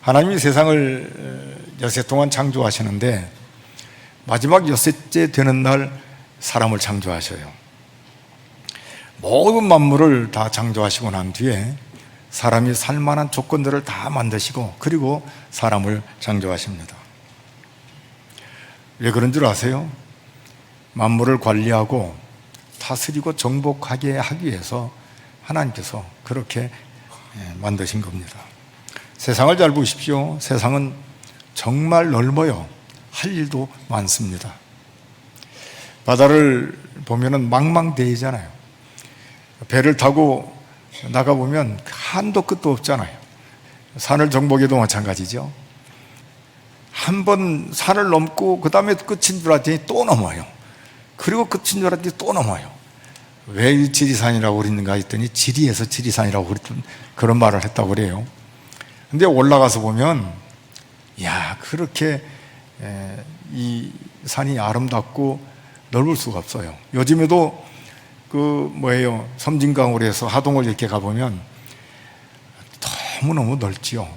하나님이 세상을 여세 동안 창조하시는데 마지막 여섯째 되는 날 사람을 창조하셔요. 모든 만물을 다 창조하시고 난 뒤에 사람이 살만한 조건들을 다 만드시고 그리고 사람을 창조하십니다. 왜 그런 줄 아세요? 만물을 관리하고 다스리고 정복하게 하기 위해서 하나님께서 그렇게 만드신 겁니다. 세상을 잘 보십시오. 세상은 정말 넓어요. 할 일도 많습니다. 바다를 보면은 망망대해잖아요. 배를 타고 나가보면 한도 끝도 없잖아요. 산을 정복해도 마찬가지죠. 한 번 산을 넘고 그 다음에 끝인 줄 알았더니 또 넘어요. 그리고 끝인 줄 알았더니 또 넘어요. 왜 지리산이라고 그랬는가 했더니 지리에서 지리산이라고 그런 말을 했다고 그래요. 근데 올라가서 보면 야, 그렇게 이 산이 아름답고 넓을 수가 없어요. 요즘에도 섬진강으로 해서 하동을 이렇게 가보면 너무너무 넓지요.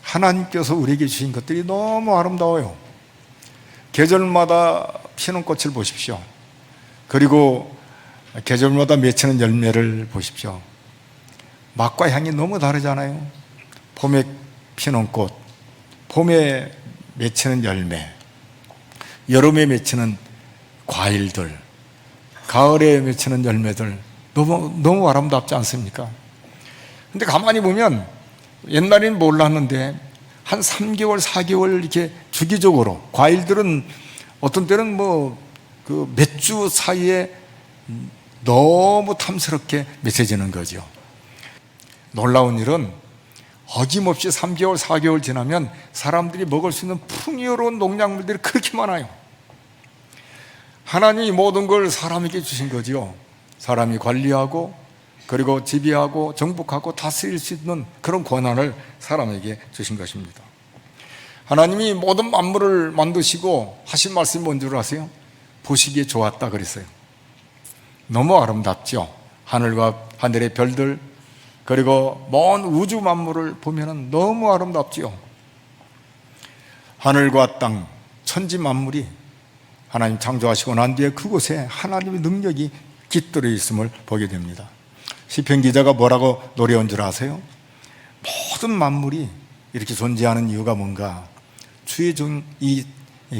하나님께서 우리에게 주신 것들이 너무 아름다워요. 계절마다 피는 꽃을 보십시오. 그리고 계절마다 맺히는 열매를 보십시오. 맛과 향이 너무 다르잖아요. 봄에 피는 꽃, 봄에 맺히는 열매, 여름에 맺히는 과일들, 가을에 맺히는 열매들 너무 아름답지 않습니까? 근데 가만히 보면 옛날에는 몰랐는데 한 3개월, 4개월 이렇게 주기적으로 과일들은 어떤 때는 몇 주 사이에 너무 탐스럽게 맺혀지는 거죠. 놀라운 일은 어김없이 3개월, 4개월 지나면 사람들이 먹을 수 있는 풍요로운 농작물들이 그렇게 많아요. 하나님이 모든 걸 사람에게 주신 거지요. 사람이 관리하고 그리고 지배하고 정복하고 다스릴 수 있는 그런 권한을 사람에게 주신 것입니다. 하나님이 모든 만물을 만드시고 하신 말씀이 뭔 줄 아세요? 보시기에 좋았다 그랬어요. 너무 아름답죠. 하늘과 하늘의 별들 그리고 먼 우주 만물을 보면 너무 아름답지요. 하늘과 땅, 천지 만물이 하나님 창조하시고 난 뒤에 그곳에 하나님의 능력이 깃들어 있음을 보게 됩니다. 시편 기자가 뭐라고 노래한 줄 아세요? 모든 만물이 이렇게 존재하는 이유가 뭔가 주의 종 이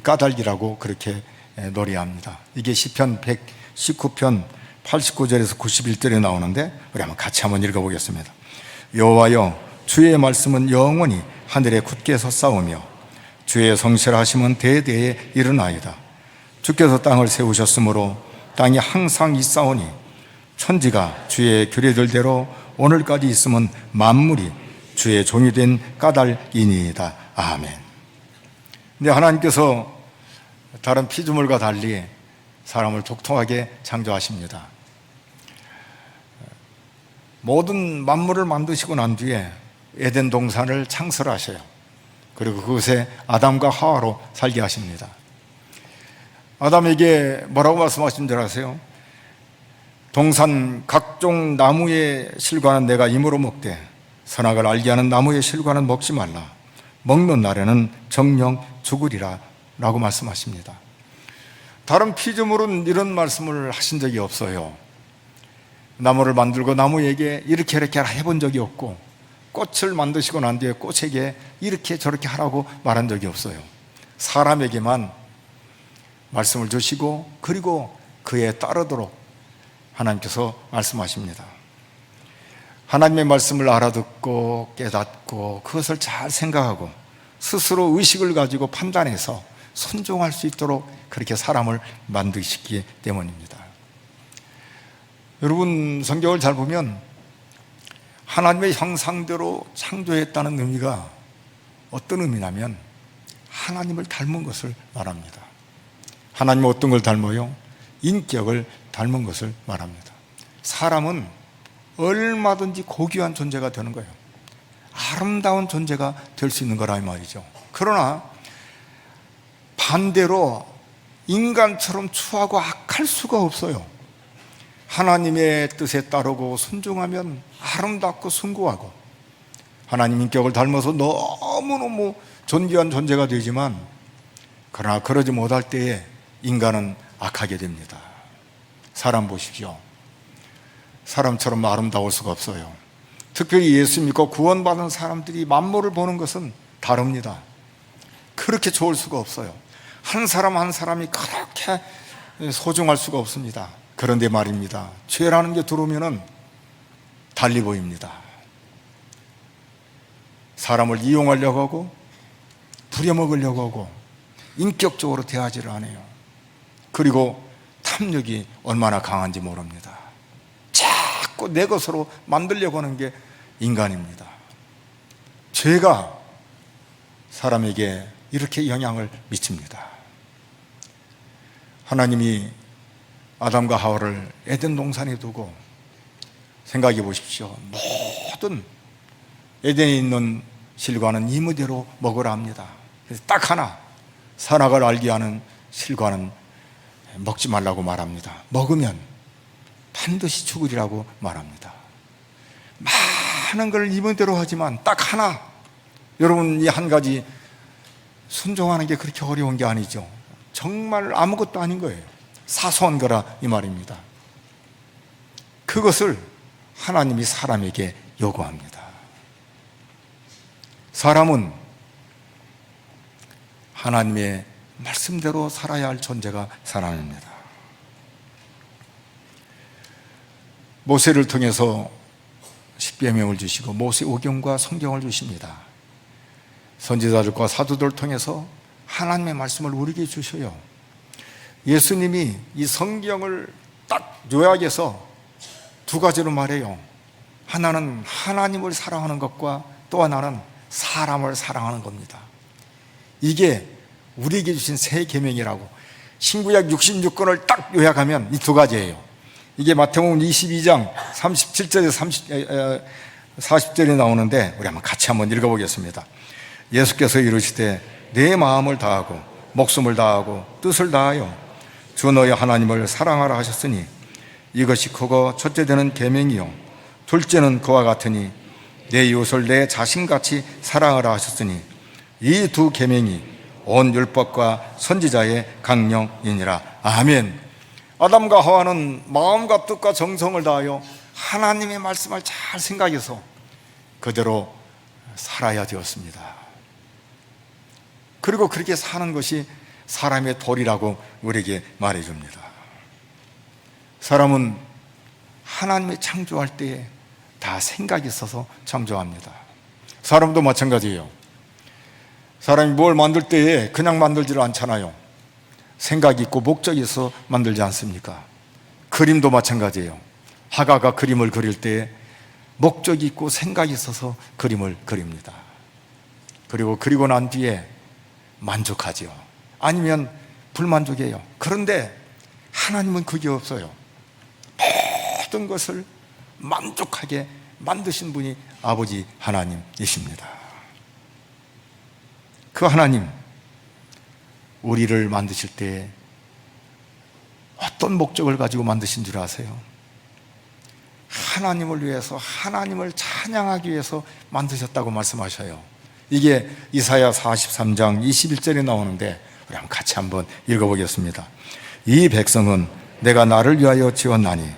까닭이라고 그렇게 노래합니다. 이게 시편 119편 89절에서 91절에 나오는데 우리 같이 한번 읽어보겠습니다. 여호와여, 주의 말씀은 영원히 하늘에 굳게 섰사오며 주의 성실하심은 대대에 이르나이다. 주께서 땅을 세우셨으므로 땅이 항상 있사오니 천지가 주의 규례들대로 오늘까지 있으면 만물이 주의 종이 된 까닭이니이다. 아멘. 근데 하나님께서 다른 피조물과 달리 사람을 독특하게 창조하십니다. 모든 만물을 만드시고 난 뒤에 에덴 동산을 창설하셔요. 그리고 그곳에 아담과 하와로 살게 하십니다. 아담에게 뭐라고 말씀하신 줄 아세요? 동산 각종 나무의 실과는 내가 임으로 먹되 선악을 알게 하는 나무의 실과는 먹지 말라. 먹는 날에는 정령 죽으리라 라고 말씀하십니다. 다른 피조물은 이런 말씀을 하신 적이 없어요. 나무를 만들고 나무에게 이렇게 하라 해본 적이 없고 꽃을 만드시고 난 뒤에 꽃에게 이렇게 저렇게 하라고 말한 적이 없어요. 사람에게만 말씀을 주시고 그리고 그에 따르도록 하나님께서 말씀하십니다. 하나님의 말씀을 알아듣고 깨닫고 그것을 잘 생각하고 스스로 의식을 가지고 판단해서 순종할 수 있도록 그렇게 사람을 만드시기 때문입니다. 여러분, 성경을 잘 보면 하나님의 형상대로 창조했다는 의미가 어떤 의미냐면 하나님을 닮은 것을 말합니다. 하나님은 어떤 걸 닮아요? 인격을 닮은 것을 말합니다. 사람은 얼마든지 고귀한 존재가 되는 거예요. 아름다운 존재가 될 수 있는 거라 이 말이죠. 그러나 반대로 인간처럼 추하고 악할 수가 없어요. 하나님의 뜻에 따르고 순종하면 아름답고 숭고하고 하나님 인격을 닮아서 너무너무 존귀한 존재가 되지만, 그러나 그러지 못할 때에 인간은 악하게 됩니다. 사람 보십시오. 사람처럼 아름다울 수가 없어요. 특별히 예수 믿고 구원받은 사람들이 만물을 보는 것은 다릅니다. 그렇게 좋을 수가 없어요. 한 사람 한 사람이 그렇게 소중할 수가 없습니다. 그런데 말입니다, 죄라는 게 들어오면은 달리 보입니다. 사람을 이용하려고 하고 부려먹으려고 하고 인격적으로 대하지를 않아요. 그리고 탐욕이 얼마나 강한지 모릅니다. 자꾸 내 것으로 만들려고 하는 게 인간입니다. 죄가 사람에게 이렇게 영향을 미칩니다. 하나님이 아담과 하와를 에덴 동산에 두고, 생각해 보십시오. 모든 에덴에 있는 실과는 이무대로 먹으라 합니다. 그래서 딱 하나, 선악을 알게 하는 실과는 먹지 말라고 말합니다. 먹으면 반드시 죽으리라고 말합니다. 많은 걸 이무대로 하지만 딱 하나, 여러분, 이 한 가지 순종하는 게 그렇게 어려운 게 아니죠. 정말 아무것도 아닌 거예요. 사소한 거라 이 말입니다. 그것을 하나님이 사람에게 요구합니다. 사람은 하나님의 말씀대로 살아야 할 존재가 사람입니다. 모세를 통해서 십계명을 주시고 모세 오경과 성경을 주십니다. 선지자들과 사도들을 통해서 하나님의 말씀을 우리에게 주셔요. 예수님이 이 성경을 딱 요약해서 두 가지로 말해요. 하나는 하나님을 사랑하는 것과 또 하나는 사람을 사랑하는 겁니다. 이게 우리에게 주신 새 계명이라고. 신구약 66권을 딱 요약하면 이 두 가지예요. 이게 마태복음 22장 37절에 40절에 나오는데 우리 한번 같이 한번 읽어보겠습니다. 예수께서 이르시되 내 마음을 다하고 목숨을 다하고 뜻을 다하여 주 너의 하나님을 사랑하라 하셨으니 이것이 크고 첫째 되는 계명이요 둘째는 그와 같으니 내 이웃을 내 자신같이 사랑하라 하셨으니 이 두 계명이 온 율법과 선지자의 강령이니라. 아멘. 아담과 하와는 마음과 뜻과 정성을 다하여 하나님의 말씀을 잘 생각해서 그대로 살아야 되었습니다. 그리고 그렇게 사는 것이 사람의 도리라고 우리에게 말해줍니다. 사람은 하나님이 창조할 때에 다 생각이 있어서 창조합니다. 사람도 마찬가지예요. 사람이 뭘 만들 때에 그냥 만들지를 않잖아요. 생각이 있고 목적이 있어 만들지 않습니까? 그림도 마찬가지예요. 화가가 그림을 그릴 때에 목적이 있고 생각이 있어서 그림을 그립니다. 그리고 그리고 난 뒤에 만족하지요. 아니면 불만족해요. 그런데 하나님은 그게 없어요. 모든 것을 만족하게 만드신 분이 아버지 하나님이십니다. 그 하나님, 우리를 만드실 때 어떤 목적을 가지고 만드신 줄 아세요? 하나님을 위해서, 하나님을 찬양하기 위해서 만드셨다고 말씀하셔요. 이게 이사야 43장 21절에 나오는데 우리 한번 같이 한번 읽어보겠습니다. 이 백성은 내가 나를 위하여 지었나니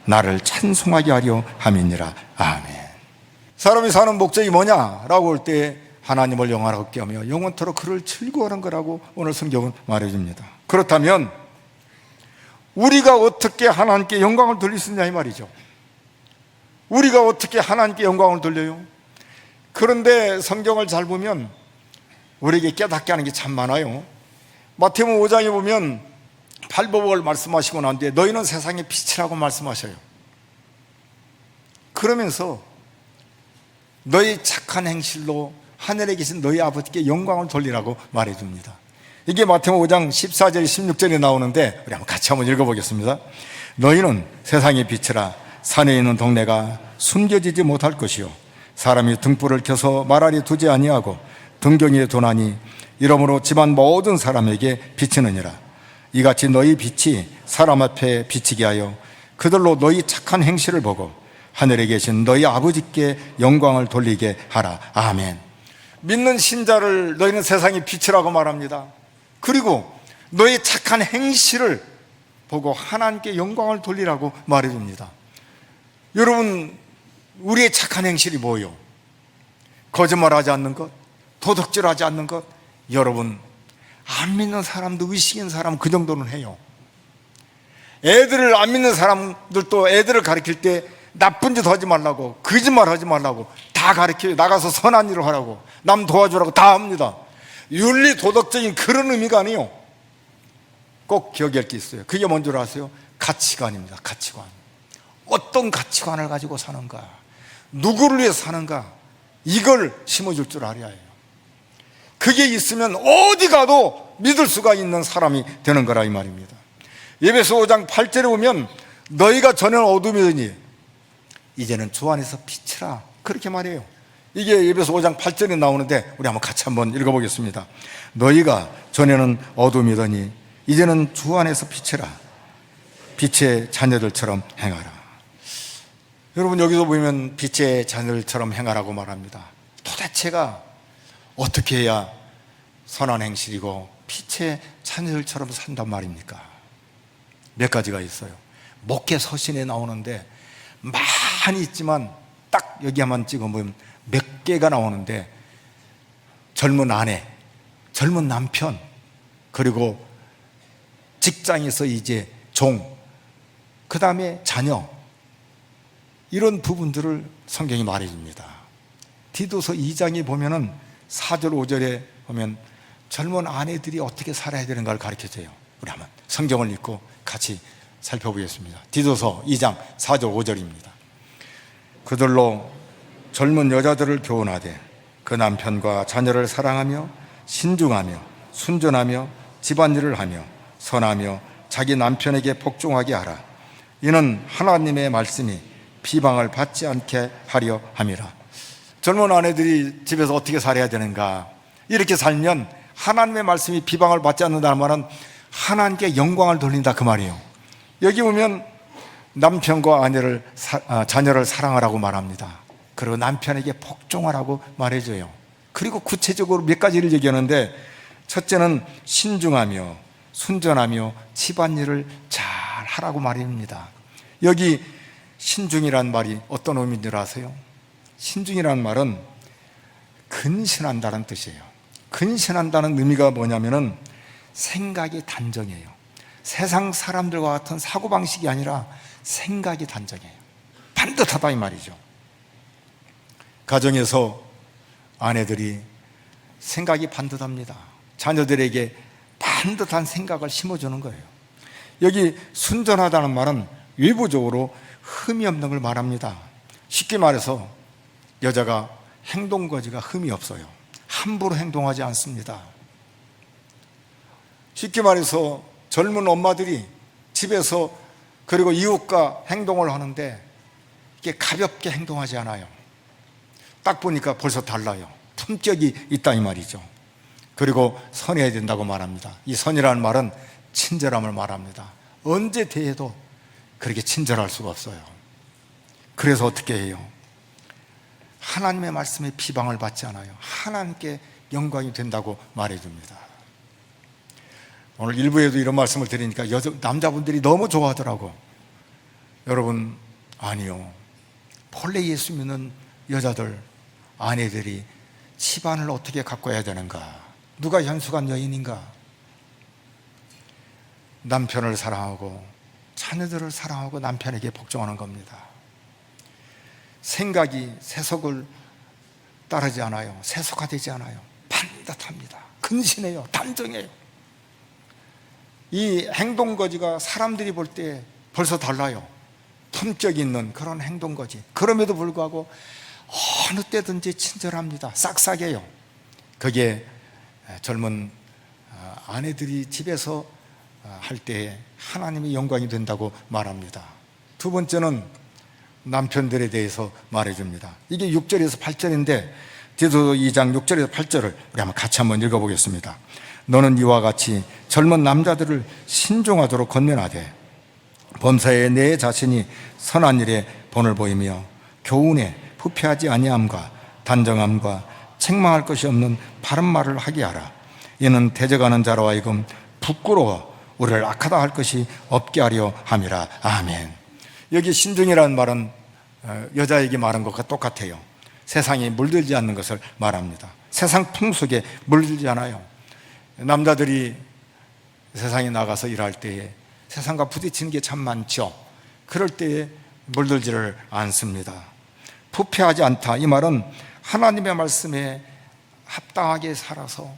나를 찬송하게 하려 함이니라. 아멘. 사람이 사는 목적이 뭐냐라고 할 때 하나님을 영화롭게 하며 영원토록 그를 즐거워하는 거라고 오늘 성경은 말해줍니다. 그렇다면 우리가 어떻게 하나님께 영광을 돌릴 수 있냐 이 말이죠. 우리가 어떻게 하나님께 영광을 돌려요? 그런데 성경을 잘 보면 우리에게 깨닫게 하는 게 참 많아요. 마태복음 5장에 보면 팔복을 말씀하시고 난 뒤에 너희는 세상의 빛이라고 말씀하셔요. 그러면서 너희 착한 행실로 하늘에 계신 너희 아버지께 영광을 돌리라고 말해줍니다. 이게 마태복음 5장 14절 16절에 나오는데 우리 한번 같이 한번 읽어보겠습니다. 너희는 세상의 빛이라 산에 있는 동네가 숨겨지지 못할 것이요 사람이 등불을 켜서 말 아래 두지 아니하고 등경에 두나니 이러므로 집안 모든 사람에게 비치느니라. 이같이 너희 빛이 사람 앞에 비치게 하여 그들로 너희 착한 행실을 보고 하늘에 계신 너희 아버지께 영광을 돌리게 하라. 아멘. 믿는 신자를 너희는 세상의 빛이라고 말합니다. 그리고 너희 착한 행실을 보고 하나님께 영광을 돌리라고 말해줍니다. 여러분, 우리의 착한 행실이 뭐예요? 거짓말하지 않는 것, 도둑질하지 않는 것. 여러분, 안 믿는 사람도 의식 있는 사람 그 정도는 해요. 애들을 안 믿는 사람들도 애들을 가르칠 때 나쁜 짓 하지 말라고, 거짓말 하지 말라고 다 가르쳐요. 나가서 선한 일을 하라고, 남 도와주라고 다 합니다. 윤리 도덕적인 그런 의미가 아니에요. 꼭 기억할 게 있어요. 그게 뭔 줄 아세요? 가치관입니다. 가치관. 어떤 가치관을 가지고 사는가, 누구를 위해 사는가, 이걸 심어줄 줄 알아야 해요. 그게 있으면 어디 가도 믿을 수가 있는 사람이 되는 거라 이 말입니다. 에베소 5장 8절에 보면 너희가 전에는 어둠이더니 이제는 주 안에서 빛이라, 그렇게 말해요. 이게 에베소 5장 8절에 나오는데 우리 한번 같이 한번 읽어보겠습니다. 너희가 전에는 어둠이더니 이제는 주 안에서 빛이라, 빛의 자녀들처럼 행하라. 여러분, 여기서 보면 빛의 자녀들처럼 행하라고 말합니다. 도대체가 어떻게 해야 선한 행실이고 빛의 자녀들처럼 산단 말입니까? 몇 가지가 있어요. 목회 서신에 나오는데 많이 있지만 딱 여기 한번 찍어보면 몇 개가 나오는데, 젊은 아내, 젊은 남편, 그리고 직장에서 이제 종, 그 다음에 자녀, 이런 부분들을 성경이 말해줍니다. 디도서 2장에 보면은 4절 5절에 보면 젊은 아내들이 어떻게 살아야 되는가를 가르쳐줘요. 우리 한번 성경을 읽고 같이 살펴보겠습니다. 디도서 2장 4절 5절입니다. 그들로 젊은 여자들을 교훈하되 그 남편과 자녀를 사랑하며 신중하며 순전하며 집안일을 하며 선하며 자기 남편에게 복종하게 하라. 이는 하나님의 말씀이 비방을 받지 않게 하려 함이라. 젊은 아내들이 집에서 어떻게 살아야 되는가, 이렇게 살면 하나님의 말씀이 비방을 받지 않는다는 말은 하나님께 영광을 돌린다 그 말이에요. 여기 보면 남편과 자녀를 사랑하라고 말합니다. 그리고 남편에게 복종하라고 말해줘요. 그리고 구체적으로 몇 가지를 얘기하는데, 첫째는 신중하며 순전하며 집안일을 잘 하라고 말입니다. 여기 신중이란 말이 어떤 의미인 줄 아세요? 신중이란 말은 근신한다는 뜻이에요. 근신한다는 의미가 뭐냐면은 생각이 단정해요. 세상 사람들과 같은 사고방식이 아니라 생각이 단정해요. 반듯하다 이 말이죠. 가정에서 아내들이 생각이 반듯합니다. 자녀들에게 반듯한 생각을 심어주는 거예요. 여기 순전하다는 말은 외부적으로 흠이 없는 걸 말합니다. 쉽게 말해서 여자가 행동거지가 흠이 없어요. 함부로 행동하지 않습니다. 쉽게 말해서 젊은 엄마들이 집에서 그리고 이웃과 행동을 하는데 이게 가볍게 행동하지 않아요. 딱 보니까 벌써 달라요. 품격이 있다 이 말이죠. 그리고 선해야 된다고 말합니다. 이 선이라는 말은 친절함을 말합니다. 언제 대해도 그렇게 친절할 수가 없어요. 그래서 어떻게 해요? 하나님의 말씀에 비방을 받지 않아요. 하나님께 영광이 된다고 말해줍니다. 오늘 일부에도 이런 말씀을 드리니까 남자분들이 너무 좋아하더라고. 여러분, 아니요. 본래 예수 믿는 여자들, 아내들이 집안을 어떻게 가꿔야 되는가? 누가 현수간 여인인가? 남편을 사랑하고 자녀들을 사랑하고 남편에게 복종하는 겁니다. 생각이 세속을 따르지 않아요. 세속화되지 않아요. 반듯합니다. 근신해요. 단정해요. 이 행동거지가 사람들이 볼 때 벌써 달라요. 품격 있는 그런 행동거지. 그럼에도 불구하고 어느 때든지 친절합니다. 싹싹해요. 그게 젊은 아내들이 집에서 할 때 하나님의 영광이 된다고 말합니다. 두 번째는 남편들에 대해서 말해줍니다. 이게 6절에서 8절인데 디도서 2장 6절에서 8절을 우리 같이 한번 읽어보겠습니다. 너는 이와 같이 젊은 남자들을 신중하도록 권면하되 범사에 내 자신이 선한 일에 본을 보이며 교훈에 부패하지 아니함과 단정함과 책망할 것이 없는 바른 말을 하게 하라. 이는 대적하는 자로 하여금 부끄러워 우리를 악하다 할 것이 없게 하려 함이라. 아멘. 여기 신중이라는 말은 여자에게 말한 것과 똑같아요. 세상에 물들지 않는 것을 말합니다. 세상 풍속에 물들지 않아요. 남자들이 세상에 나가서 일할 때에 세상과 부딪히는 게 참 많죠. 그럴 때에 물들지를 않습니다. 부패하지 않다, 이 말은 하나님의 말씀에 합당하게 살아서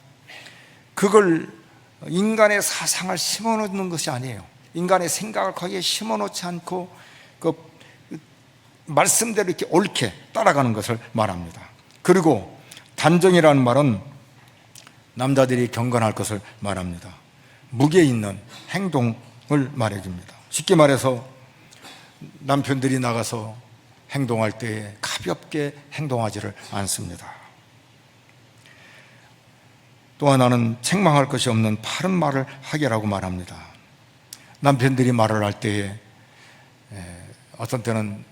그걸 인간의 사상을 심어놓는 것이 아니에요. 인간의 생각을 거기에 심어놓지 않고 그 말씀대로 이렇게 옳게 따라가는 것을 말합니다. 그리고 단정이라는 말은 남자들이 경건할 것을 말합니다. 무게 있는 행동을 말해줍니다. 쉽게 말해서 남편들이 나가서 행동할 때 가볍게 행동하지를 않습니다. 또 하나는 책망할 것이 없는 바른 말을 하게라고 말합니다. 남편들이 말을 할 때에 어떤 때는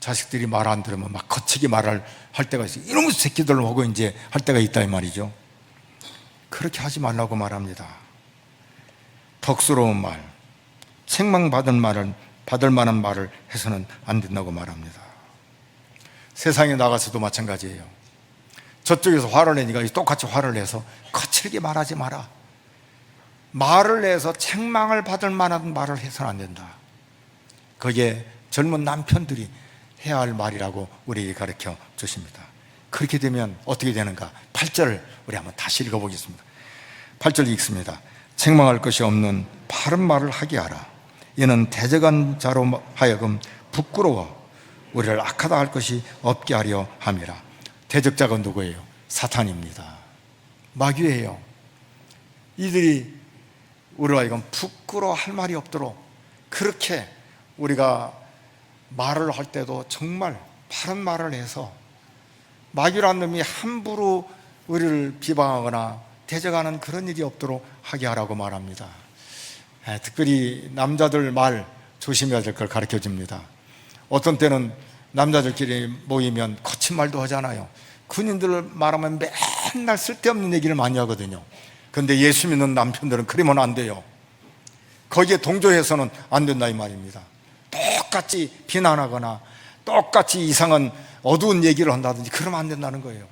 자식들이 말 안 들으면 막 거치게 말을 할 때가 있어요. 이놈의 새끼들 하고 이제 할 때가 있다 이 말이죠. 그렇게 하지 말라고 말합니다. 덕스러운 말, 책망받을 만한 말을 해서는 안 된다고 말합니다. 세상에 나가서도 마찬가지예요. 저쪽에서 화를 내니까 똑같이 화를 내서 거칠게 말하지 마라. 말을 내서 책망을 받을 만한 말을 해서는 안 된다. 그게 젊은 남편들이 해야 할 말이라고 우리에게 가르쳐 주십니다. 그렇게 되면 어떻게 되는가? 8절을 우리 한번 다시 읽어보겠습니다. 8절 읽습니다. 책망할 것이 없는 바른 말을 하게 하라. 이는 대적한 자로 하여금 부끄러워 우리를 악하다 할 것이 없게 하려 함이라. 대적자가 누구예요? 사탄입니다. 마귀예요. 이들이 우리와 하여금 부끄러워할 말이 없도록 그렇게 우리가 말을 할 때도 정말 바른 말을 해서 마귀라는 놈이 함부로 우리를 비방하거나 대적하는 그런 일이 없도록 하게 하라고 말합니다. 특별히 남자들 말 조심해야 될 걸 가르쳐 줍니다. 어떤 때는 남자들끼리 모이면 거친 말도 하잖아요. 군인들 말하면 맨날 쓸데없는 얘기를 많이 하거든요. 그런데 예수 믿는 남편들은 그러면 안 돼요. 거기에 동조해서는 안 된다 이 말입니다. 똑같이 비난하거나 똑같이 이상한 어두운 얘기를 한다든지 그러면 안 된다는 거예요.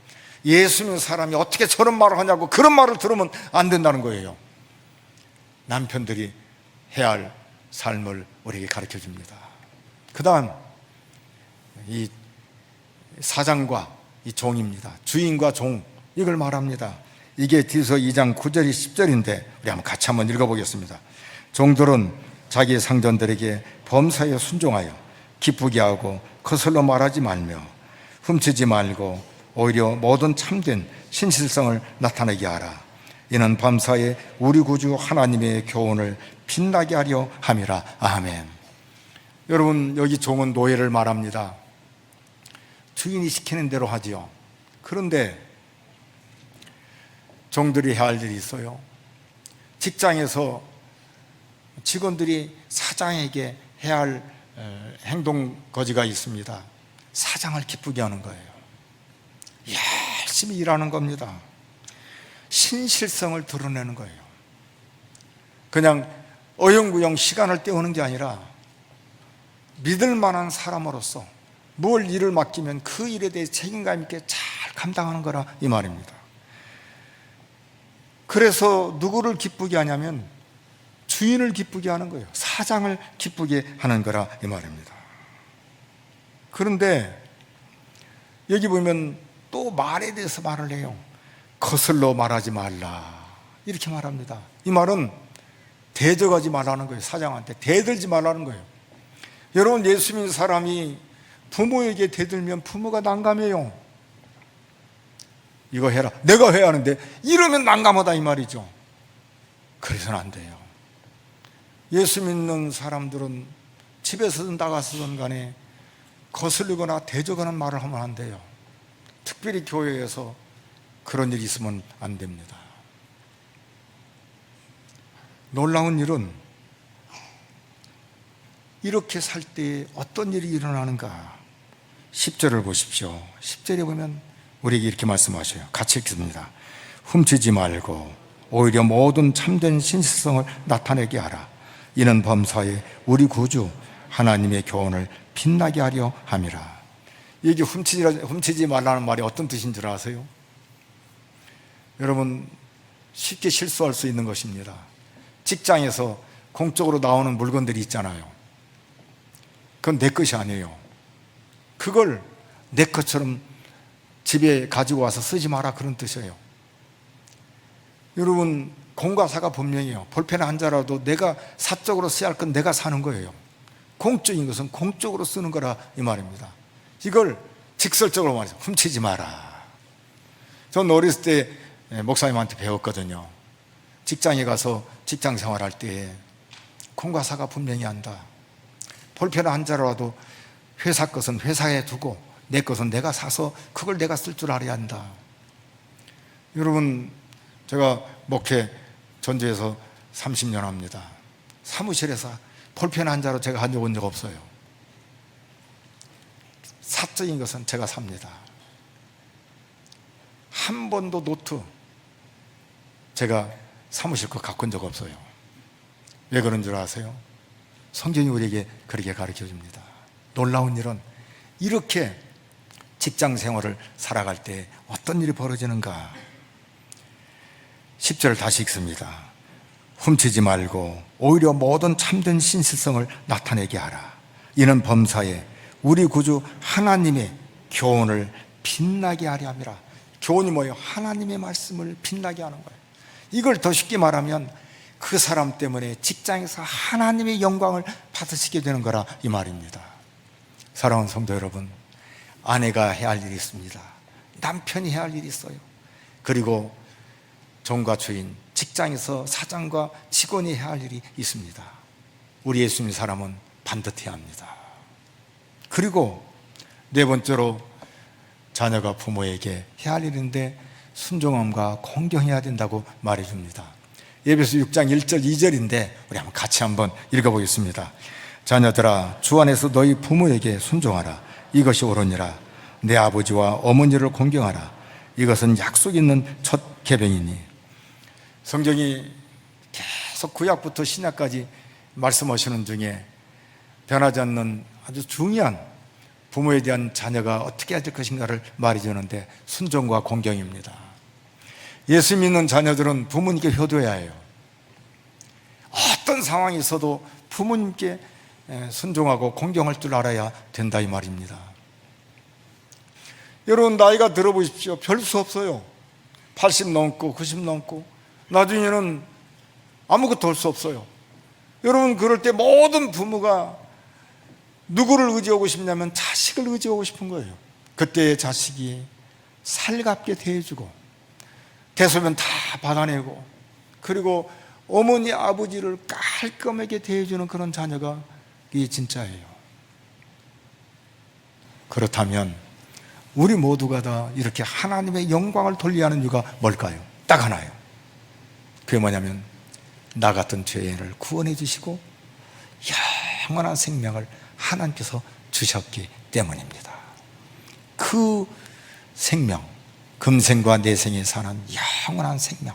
예수 믿는 사람이 어떻게 저런 말을 하냐고 그런 말을 들으면 안 된다는 거예요. 남편들이 해야 할 삶을 우리에게 가르쳐 줍니다. 그 다음 이 사장과 이 종입니다. 주인과 종, 이걸 말합니다. 이게 디도서 2장 9절이 10절인데 우리 같이 한번 읽어보겠습니다. 종들은 자기 상전들에게 범사에 순종하여 기쁘게 하고 거슬러 말하지 말며 훔치지 말고 오히려 모든 참된 신실성을 나타내게 하라. 이는 범사에 우리 구주 하나님의 교훈을 빛나게 하려 함이라. 아멘. 여러분, 여기 종은 노예를 말합니다. 주인이 시키는 대로 하지요. 그런데 종들이 해야 할 일이 있어요. 직장에서 직원들이 사장에게 해야 할 행동 거지가 있습니다. 사장을 기쁘게 하는 거예요. 열심히 일하는 겁니다. 신실성을 드러내는 거예요. 그냥 어영부영 시간을 때우는 게 아니라 믿을 만한 사람으로서 뭘 일을 맡기면 그 일에 대해 책임감 있게 잘 감당하는 거라 이 말입니다. 그래서 누구를 기쁘게 하냐면 주인을 기쁘게 하는 거예요. 사장을 기쁘게 하는 거라 이 말입니다. 그런데 여기 보면 또 말에 대해서 말을 해요. 거슬러 말하지 말라 이렇게 말합니다. 이 말은 대적하지 말라는 거예요. 사장한테 대들지 말라는 거예요. 여러분, 예수 믿는 사람이 부모에게 대들면 부모가 난감해요. 이거 해라, 내가 해야 하는데 이러면 난감하다 이 말이죠. 그래서는 안 돼요. 예수 믿는 사람들은 집에서든 나가서든 간에 거슬리거나 대적하는 말을 하면 안 돼요. 특별히 교회에서 그런 일이 있으면 안 됩니다. 놀라운 일은 이렇게 살 때 어떤 일이 일어나는가? 10절을 보십시오. 10절에 보면 우리에게 이렇게 말씀하셔요. 같이 읽습니다. 훔치지 말고 오히려 모든 참된 신실성을 나타내게 하라. 이는 범사에 우리 구주 하나님의 교훈을 빛나게 하려 함이라. 이게 훔치지 말라는 말이 어떤 뜻인 줄 아세요? 여러분, 쉽게 실수할 수 있는 것입니다. 직장에서 공적으로 나오는 물건들이 있잖아요. 그건 내 것이 아니에요. 그걸 내 것처럼 집에 가지고 와서 쓰지 마라, 그런 뜻이에요. 여러분, 공과 사가 분명해요. 볼펜 한 자라도 내가 사적으로 써야 할 건 내가 사는 거예요. 공적인 것은 공적으로 쓰는 거라, 이 말입니다. 이걸 직설적으로 말해서 훔치지 마라. 전 어렸을 때 목사님한테 배웠거든요. 직장에 가서 직장 생활할 때 공과 사가 분명히 한다. 볼펜 한 자라도 회사 것은 회사에 두고 내 것은 내가 사서 그걸 내가 쓸 줄 알아야 한다. 여러분, 제가 목회 전주에서 30년 합니다. 사무실에서 볼펜 한 자로 제가 가져온 적 없어요. 사적인 것은 제가 삽니다. 한 번도 노트 제가 사무실 거 갖고 온 적 없어요. 왜 그런 줄 아세요? 성경이 우리에게 그렇게 가르쳐 줍니다. 놀라운 일은 이렇게 직장 생활을 살아갈 때 어떤 일이 벌어지는가? 10절을 다시 읽습니다. 훔치지 말고 오히려 모든 참된 신실성을 나타내게 하라. 이는 범사에 우리 구주 하나님의 교훈을 빛나게 하려 함이라. 교훈이 뭐예요? 하나님의 말씀을 빛나게 하는 거예요. 이걸 더 쉽게 말하면 그 사람 때문에 직장에서 하나님의 영광을 받으시게 되는 거라, 이 말입니다. 사랑하는 성도 여러분, 아내가 해야 할 일이 있습니다. 남편이 해야 할 일이 있어요. 그리고 종과 주인, 직장에서 사장과 직원이 해야 할 일이 있습니다. 우리 예수님 사람은 반듯해야 합니다. 그리고 네 번째로 자녀가 부모에게 해야 할 일인데 순종함과 공경해야 된다고 말해줍니다. 에베소 6장 1절 2절인데 우리 같이 한번 읽어보겠습니다. 자녀들아, 주 안에서 너희 부모에게 순종하라. 이것이 옳으니라. 내 아버지와 어머니를 공경하라. 이것은 약속 있는 첫 계명이니. 성경이 계속 구약부터 신약까지 말씀하시는 중에 변하지 않는 아주 중요한 부모에 대한 자녀가 어떻게 해야 될 것인가를 말해주는데 순종과 공경입니다. 예수 믿는 자녀들은 부모님께 효도해야 해요. 어떤 상황이 있어도 부모님께 순종하고 공경할 줄 알아야 된다, 이 말입니다. 여러분, 나이가 들어보십시오. 별 수 없어요. 80 넘고 90 넘고 나중에는 아무것도 할 수 없어요. 여러분, 그럴 때 모든 부모가 누구를 의지하고 싶냐면 자식을 의지하고 싶은 거예요. 그때 자식이 살갑게 대해주고 대소면 다 받아내고 그리고 어머니 아버지를 깔끔하게 대해주는 그런 자녀가 이게 진짜예요. 그렇다면 우리 모두가 다 이렇게 하나님의 영광을 돌려야 하는 이유가 뭘까요? 딱 하나예요. 그게 뭐냐면 나 같은 죄인을 구원해 주시고 영원한 생명을 하나님께서 주셨기 때문입니다. 그 생명, 금생과 내생에 사는 영원한 생명,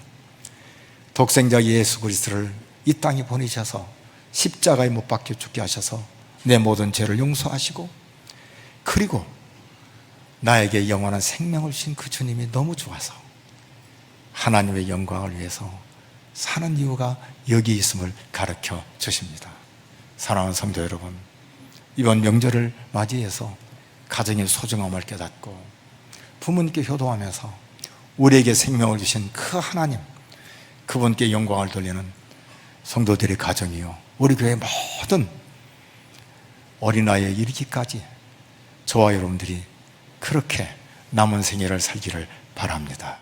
독생자 예수 그리스도를 이 땅에 보내셔서 십자가에 못 박혀 죽게 하셔서 내 모든 죄를 용서하시고 그리고 나에게 영원한 생명을 주신 그 주님이 너무 좋아서 하나님의 영광을 위해서 사는 이유가 여기 있음을 가르쳐 주십니다. 사랑하는 성도 여러분, 이번 명절을 맞이해서 가정의 소중함을 깨닫고 부모님께 효도하면서 우리에게 생명을 주신 그 하나님, 그분께 영광을 돌리는 성도들의 가정이요, 우리 교회 모든 어린아이에 이르기까지 저와 여러분들이 그렇게 남은 생애를 살기를 바랍니다.